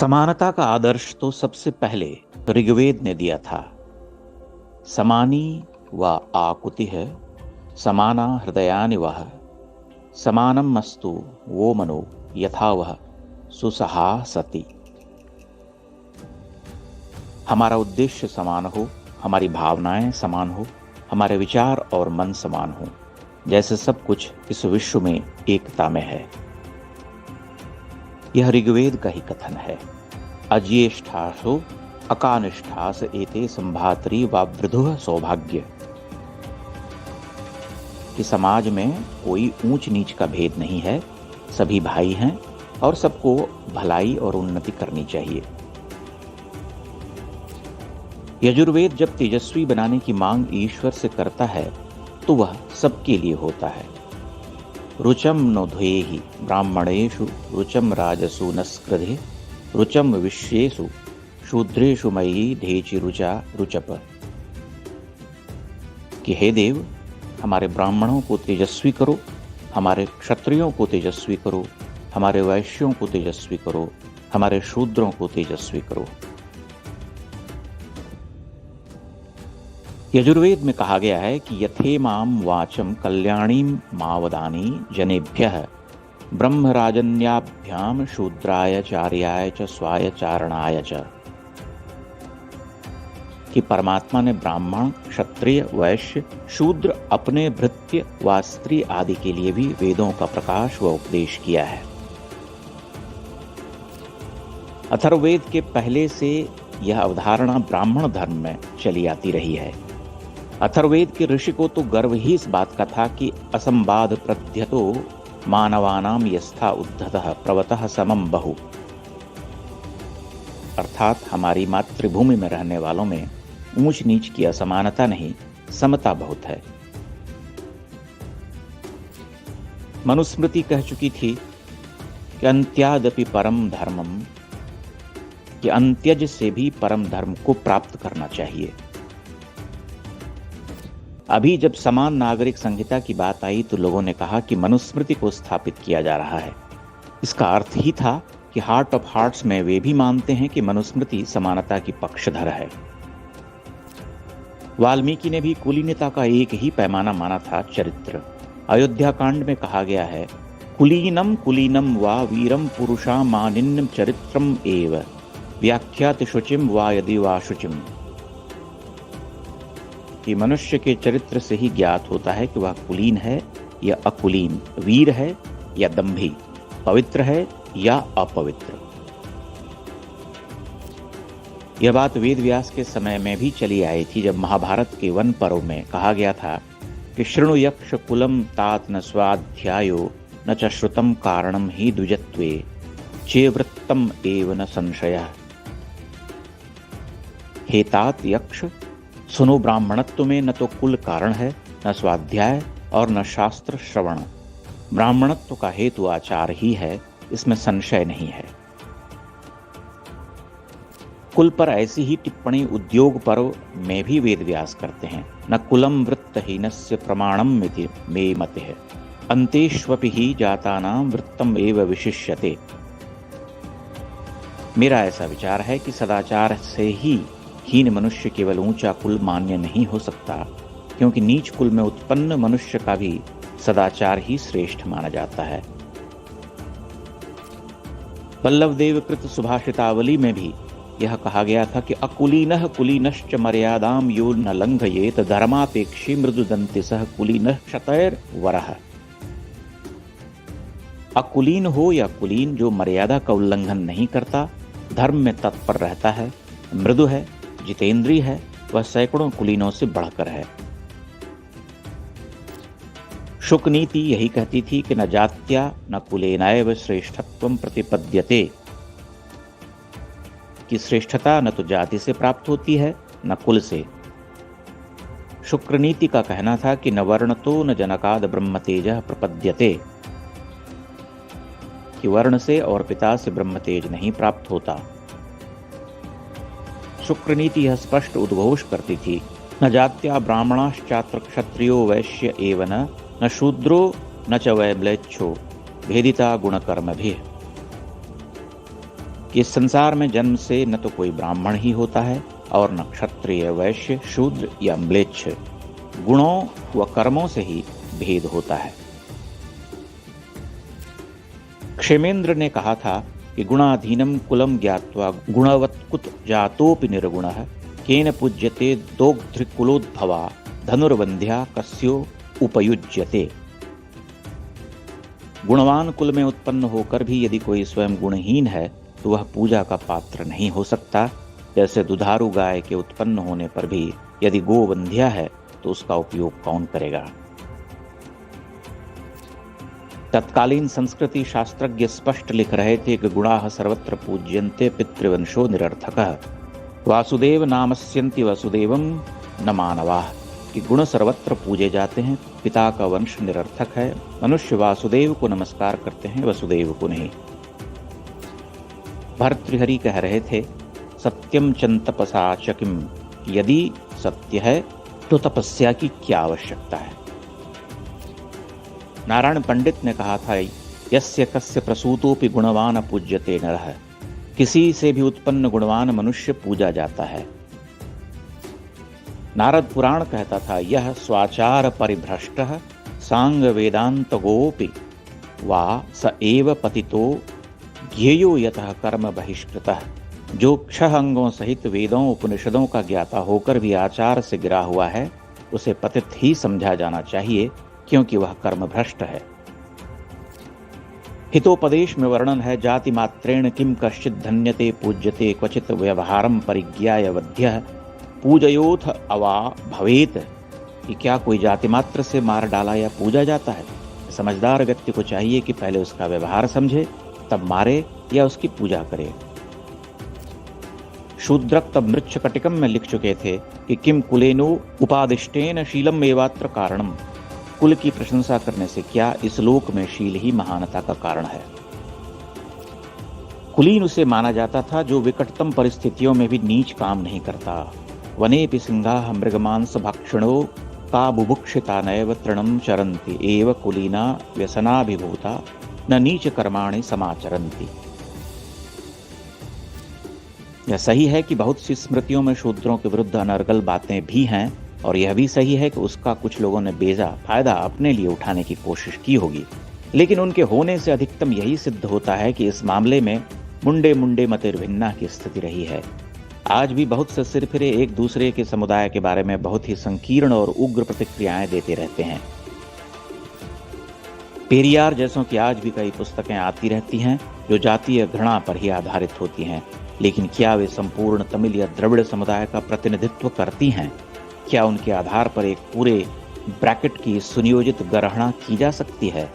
समानता का आदर्श तो सबसे पहले ऋग्वेद ने दिया था। समानी व आकुतिः समाना हृदयानि वः समानम मस्तु वो मनो यथा वह सुसहा सति। हमारा उद्देश्य समान हो, हमारी भावनाएं समान हो, हमारे विचार और मन समान हो, जैसे सब कुछ इस विश्व में एकता में है। यह ऋग्वेद का ही कथन है। अज्येष्ठासो अकानिष्ठास एते संभातरी व वृद्धुः सौभाग्य, कि समाज में कोई ऊंच नीच का भेद नहीं है, सभी भाई हैं और सबको भलाई और उन्नति करनी चाहिए। यजुर्वेद जब तेजस्वी बनाने की मांग ईश्वर से करता है तो वह सबके लिए होता है। रुचम नोध्वेहि ब्राह्मणेषु रुचम राजसु नस्कृधे रुचम विश्वेषु शूद्रेषु मयि ढेचि रुचा रुचप, कि हे देव, हमारे ब्राह्मणों को तेजस्वी करो, हमारे क्षत्रियों को तेजस्वी करो, हमारे वैश्यों को तेजस्वी करो, हमारे शूद्रों को तेजस्वी करो। यजुर्वेद में कहा गया है कि यथे माम वाचम कल्याणीम मावदानी जनेभ्यः ब्रह्मराजन्याभ्याम शूद्राय चार्याय च स्वाय चारणाय च, कि परमात्मा ने ब्राह्मण, क्षत्रिय, वैश्य, शूद्र, अपने भृत्य व स्त्री आदि के लिए भी वेदों का प्रकाश व उपदेश किया है। अथर्ववेद के पहले से यह अवधारणा ब्राह्मण धर्म में चली आती रही है। अथर्ववेद के ऋषि को तो गर्व ही इस बात का था कि असंबाध प्रध्यतो मानवानाम यस्था उद्धतः प्रवतः समम बहु, अर्थात हमारी मातृभूमि में रहने वालों में ऊंच नीच की असमानता नहीं, समता बहुत है। मनुस्मृति कह चुकी थी कि अंत्यादपि परम धर्मम, कि अंत्यज से भी परम धर्म को प्राप्त करना चाहिए। अभी जब समान नागरिक संहिता की बात आई तो लोगों ने कहा कि मनुस्मृति को स्थापित किया जा रहा है। इसका अर्थ ही था कि हार्ट ऑफ हार्ट्स में वे भी मानते हैं कि मनुस्मृति समानता की पक्षधर है। वाल्मीकि ने भी कुलीनता का एक ही पैमाना माना था, चरित्र। अयोध्या कांड में कहा गया है, कुलीनम कुलीनम वा वीरम पुरुषा मानिन्यम चरित्रम एव व्याख्यात शुचिम वा यदि वा शुचिम, कि मनुष्य के चरित्र से ही ज्ञात होता है कि वह कुलीन है या अकुलीन, वीर है या दंभी, पवित्र है या अपवित्र। यह बात वेद व्यास के समय में भी चली आई थी, जब महाभारत के वन पर्व में कहा गया था कि शृणु यक्ष कुलम तात न स्वाध्यायो न च श्रुतम कारणम ही द्विजत्वे चेवृत्तम एव न संशयः। हे तात यक्ष, सुनो, ब्राह्मणत्व में न तो कुल कारण है, न स्वाध्याय और न शास्त्र श्रवण। ब्राह्मणत्व का हेतु आचार ही है, इसमें संशय नहीं है। कुल पर ऐसी ही टिप्पणी उद्योग पर्व में भी वेद व्यास करते हैं। न कुलम वृत्तहीनस्य प्रमाणम मिति मे मतिः अंतेष्वपि ही जातानां वृत्तम एव विशिष्यते। मेरा ऐसा विचार है कि सदाचार से ही हीन मनुष्य केवल ऊंचा कुल मान्य नहीं हो सकता, क्योंकि नीच कुल में उत्पन्न मनुष्य का भी सदाचार ही श्रेष्ठ माना जाता है। बल्लभदेव कृत सुभाषितावली में भी यह कहा गया था कि अकुलीनः कुलीनश्च मर्यादाम यो न लंघयेत धर्मापेक्षी मृदुदंतिसः कुलीनः क्षतैर्वरः। अकुलीन हो या कुलीन, जो मर्यादा का उल्लंघन नहीं करता, धर्म में तत्पर रहता है, मृदु है, जितेंद्रिय है, वह सैकड़ों कुलीनों से बढ़कर है। शुक नीति यही कहती थी कि न जात्या न कुलेनैव श्रेष्ठत्वं प्रतिपद्यते, कि श्रेष्ठता न तो जाति से प्राप्त होती है न कुल से। शुक्र नीति का कहना था कि न वर्णतो न जनकाद ब्रह्मतेजः प्रपद्यते, कि वर्ण से और पिता से ब्रह्मतेज नहीं प्राप्त होता। शुक्र नीति यह स्पष्ट उद्घोष करती थी, न जात्या ब्राह्मणाश्चात्र क्षत्रियो वैश्य एव न शूद्रो न च वैम्लेच्छो भेदिता गुणकर्मभिः। कि इस संसार में जन्म से न तो कोई ब्राह्मण ही होता है और न क्षत्रिय, वैश्य, शूद्र या म्लेच्छ। गुणों व कर्मों से ही भेद होता है। क्षेमेंद्र ने कहा था कि गुणाधीनम कुलम ज्ञात्वा गुणवत्कुत जातोपि निर्गुणः केन पूज्यते दोग्ध्रिकुलोद्भवा धनुर्वंध्या कस्यो उपयुज्यते। गुणवान कुल में उत्पन्न होकर भी यदि कोई स्वयं गुणहीन है तो वह पूजा का पात्र नहीं हो सकता। जैसे दुधारू गाय के उत्पन्न होने पर भी यदि गोवंध्या है तो उसका उपयोग कौन करेगा। तत्कालीन संस्कृति शास्त्रज्ञ स्पष्ट लिख रहे थे कि गुणाः सर्वत्र पूज्यन्ते पितृवंशो निरर्थकः वासुदेव नामस्यन्ति वसुदेवं न मानवाः। कि गुण सर्वत्र पूजे जाते हैं, पिता का वंश निरर्थक है। मनुष्य वासुदेव को नमस्कार करते हैं, वसुदेव को नहीं। भर्तृहरि कह रहे थे, सत्यम चंतपसा चकिम, यदि सत्य है तो तपस्या की क्या आवश्यकता है। नारायण पंडित ने कहा था, यस्य कस्य प्रसूतोपि गुणवान पूज्यते नरः। किसी से भी उत्पन्न गुणवान मनुष्य पूजा जाता है। नारद पुराण कहता था, यह स्वाचार परिभ्रष्टः सांग वेदांत गोपि वा स एव पतितो ज्ञेयो यतः कर्म बहिष्कृतः। जो छह अंगों सहित वेदों उपनिषदों का ज्ञाता होकर भी आचार से गिरा हुआ है, उसे पतित ही समझा जाना चाहिए, क्योंकि वह कर्म भ्रष्ट है। हितोपदेश में वर्णन है, जाति मात्रेण किम कश्चित धन्यते पूज्यते क्वचित व्यवहारम परिज्ञाय वध्यः पूजयोथ अवा भवेत। कि क्या कोई जाति मात्र से मार डाला या पूजा जाता है। समझदार व्यक्ति को चाहिए कि पहले उसका व्यवहार समझे, तब मारे या उसकी पूजा करे। शूद्रक तब मृच्छकटिकम में लिख चुके थे कि किम कुलेनो उपादिष्टेन शीलम एवात्र कारणम। कुल की प्रशंसा करने से क्या, इस लोक में शील ही महानता का कारण है। कुलीन उसे माना जाता था जो विकटतम परिस्थितियों में भी नीच काम नहीं करता। वनेपि सिंहाः मृगमांस भक्षणो का बुभुक्षिता नैव तृणं चरन्ति एव कुलीना व्यसनाभिभूता न नीच कर्माणि समाचरन्ति। यह सही है कि बहुत सी स्मृतियों में शूद्रों के विरुद्ध अनर्गल बातें भी हैं, और यह भी सही है कि उसका कुछ लोगों ने बेजा फायदा अपने लिए उठाने की कोशिश की होगी। लेकिन उनके होने से अधिकतम यही सिद्ध होता है कि इस मामले में मुंडे मुंडे मतिर्भिन्ना की स्थिति रही है। आज भी बहुत से सिरफिरे एक दूसरे के समुदाय के बारे में बहुत ही संकीर्ण और उग्र प्रतिक्रियाएं देते रहते हैं। पेरियार जैसों की आज भी कई पुस्तकें आती रहती हैं जो जातीय घृणा पर ही आधारित होती हैं, लेकिन क्या वे संपूर्ण तमिल या द्रविड़ समुदाय का प्रतिनिधित्व करती हैं? क्या उनके आधार पर एक पूरे ब्रैकेट की सुनियोजित गणना की जा सकती है?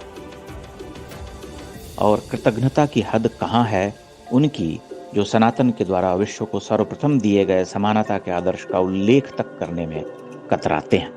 और कृतज्ञता की हद कहाँ है उनकी जो सनातन के द्वारा विश्व को सर्वप्रथम दिए गए समानता के आदर्श का उल्लेख तक करने में कतराते हैं?